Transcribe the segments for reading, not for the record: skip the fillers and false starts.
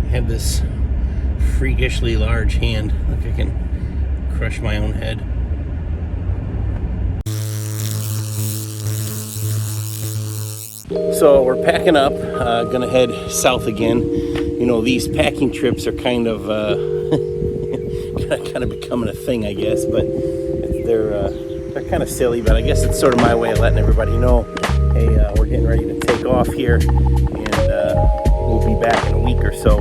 have this freakishly large hand. Look, I can crush my own head. So we're packing up, gonna head south again. You know, these packing trips are kind of becoming a thing, I guess, but they're kind of silly, but I guess it's sort of my way of letting everybody know, hey, we're getting ready to take off here, and we'll be back in a week or so.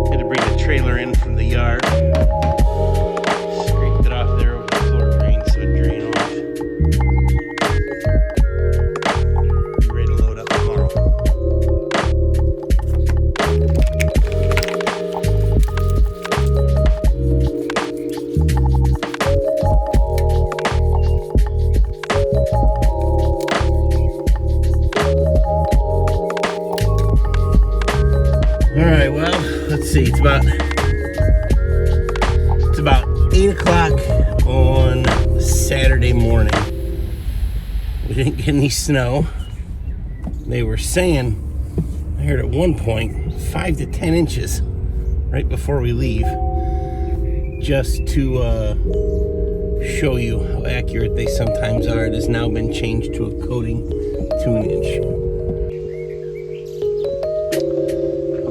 Had to bring the trailer in from the yard. Scraped it off there with the floor drain so it drain off. Be ready to load up tomorrow. Alright, well, let's see, it's about 8 o'clock on Saturday morning. We didn't get any snow. They were saying, I heard at one point, 5 to 10 inches right before we leave, just to show you how accurate they sometimes are. It has now been changed to a coating 2 inch.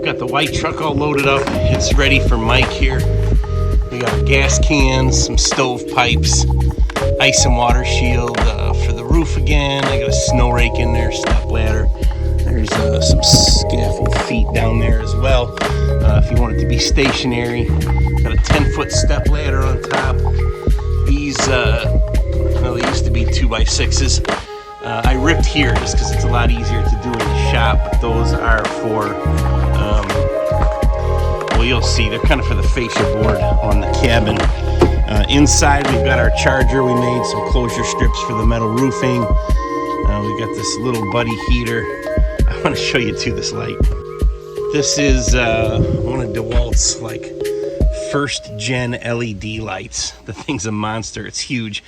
Got the white truck all loaded up. It's ready for Mike here. We got gas cans, some stove pipes, ice and water shield for the roof again. I got a snow rake in there, step ladder. There's some scaffold feet down there as well. If you want it to be stationary. Got a 10-foot step ladder on top. These, well, they used to be 2x6s. I ripped here just because it's a lot easier to do in the shop, but those are for well, you'll see, they're kind of for the fascia board on the cabin. Inside we've got our charger. We made some closure strips for the metal roofing. We've got this little buddy heater. I want to show you too this light. This is one of DeWalt's like first gen LED lights. The thing's a monster. It's huge.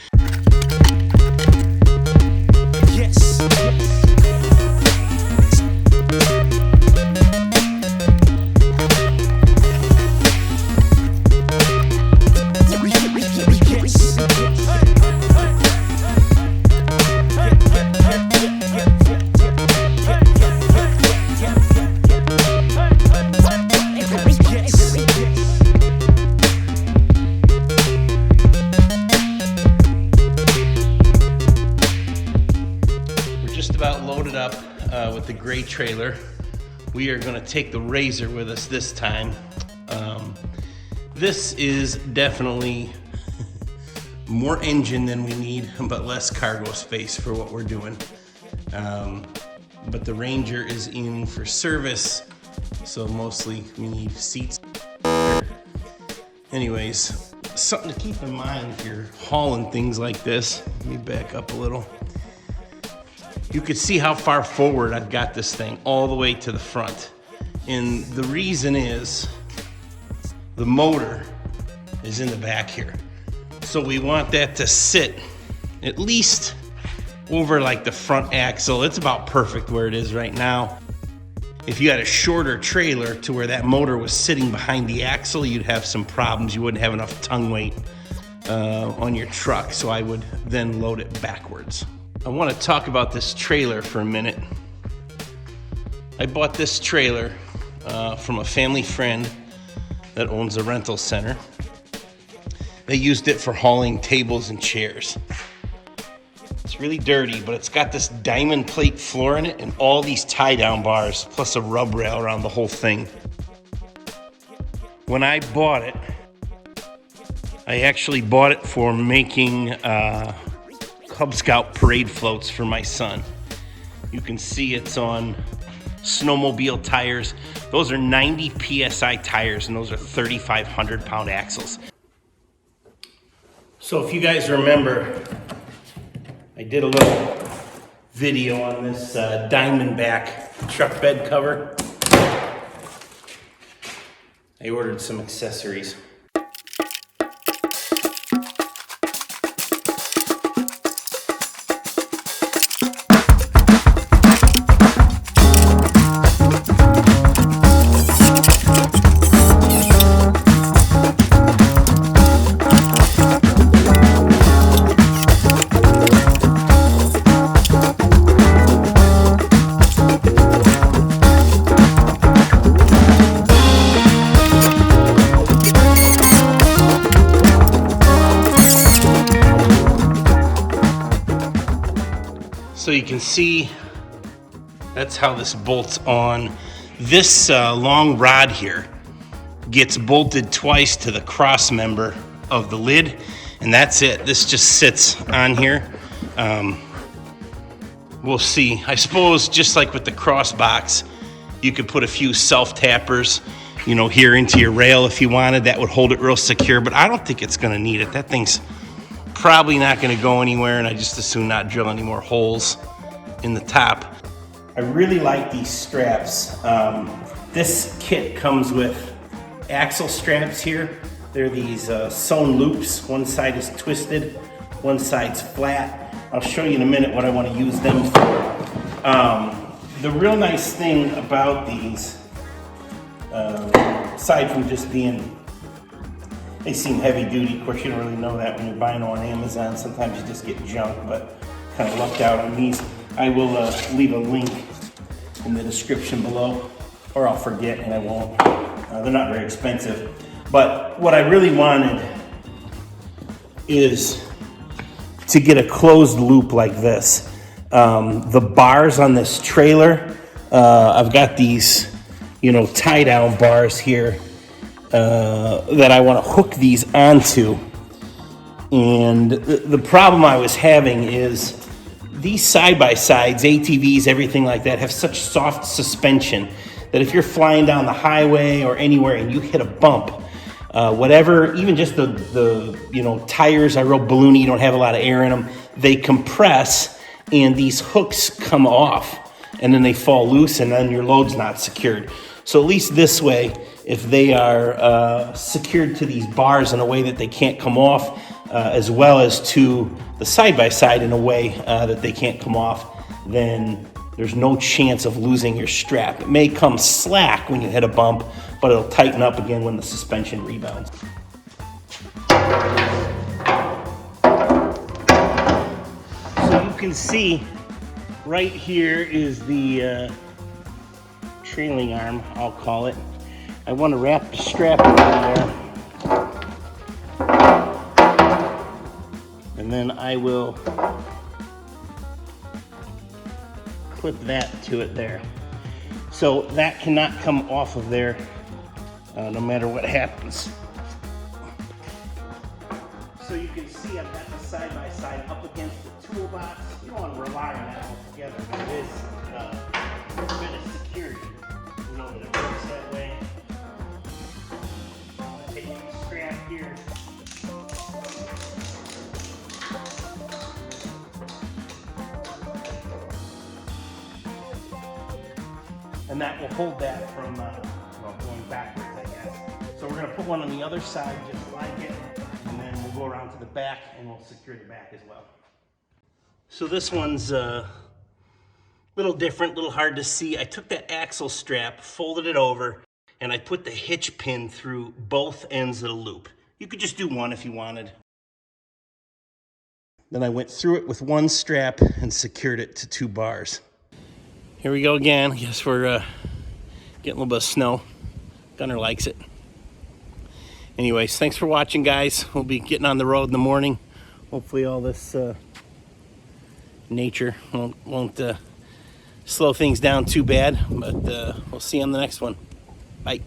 Loaded up with the gray trailer. We are going to take the Razor with us this time. This is definitely more engine than we need, but less cargo space for what we're doing. But the Ranger is in for service, so mostly we need seats. Anyways, something to keep in mind if you're hauling things like this. Let me back up a little. You can see how far forward I've got this thing, all the way to the front. And the reason is the motor is in the back here. So we want that to sit at least over like the front axle. It's about perfect where it is right now. If you had a shorter trailer to where that motor was sitting behind the axle, you'd have some problems. You wouldn't have enough tongue weight on your truck. So I would then load it backwards. I want to talk about this trailer for a minute. I bought this trailer from a family friend that owns a rental center. They used it for hauling tables and chairs. It's really dirty, but it's got this diamond plate floor in it and all these tie-down bars, plus a rub rail around the whole thing. When I bought it, I actually bought it for making Cub Scout parade floats for my son. You can see it's on snowmobile tires. Those are 90 PSI tires, and those are 3,500 pound axles. So if you guys remember, I did a little video on this Diamondback truck bed cover. I ordered some accessories. you can see, that's how this bolts on. This long rod here gets bolted twice to the cross member of the lid, and that's it. This just sits on here. We'll see. I suppose just like with the cross box, you could put a few self-tappers, you know, here into your rail if you wanted. That would hold it real secure, but I don't think it's gonna need it. That thing's probably not gonna go anywhere, and I just as soon not drill any more holes in the top. I really like these straps. This kit comes with axle straps here. They're these sewn loops. One side is twisted, one side's flat. I'll show you in a minute what I want to use them for. The real nice thing about these, aside from just being, they seem heavy duty. Of course, you don't really know that when you're buying them on Amazon. Sometimes you just get junk, but kind of lucked out on these. I will leave a link in the description below, or I'll forget and I won't. They're not very expensive. But what I really wanted is to get a closed loop like this. The bars on this trailer, I've got these, you know, tie down bars here that I want to hook these onto. And the problem I was having is these side-by-sides, ATVs, everything like that, have such soft suspension that if you're flying down the highway or anywhere and you hit a bump, whatever, even just the you know, tires are real balloony, you don't have a lot of air in them, they compress and these hooks come off and then they fall loose and then your load's not secured. So at least this way, if they are secured to these bars in a way that they can't come off, as well as to the side-by-side in a way that they can't come off, then there's no chance of losing your strap. It may come slack when you hit a bump, but it'll tighten up again when the suspension rebounds. So you can see right here is the trailing arm, I'll call it. I want to wrap the strap around there. And then I will clip that to it there. So that cannot come off of there no matter what happens. So you can see I've got the side-by-side up against the toolbox. You don't want to rely on that altogether, but it is a bit of security. You know that it works that way. I'm going to take the strap here. And that will hold that from going backwards, I guess. So we're going to put one on the other side, just like it, and then we'll go around to the back and we'll secure the back as well. So this one's a little different, a little hard to see. I took that axle strap, folded it over, and I put the hitch pin through both ends of the loop. You could just do one if you wanted. Then I went through it with one strap and secured it to 2 bars. Here we go again. I guess we're getting a little bit of snow. Gunner likes it. Anyways, thanks for watching, guys. We'll be getting on the road in the morning. Hopefully all this nature won't slow things down too bad, but we'll see you on the next one. Bye.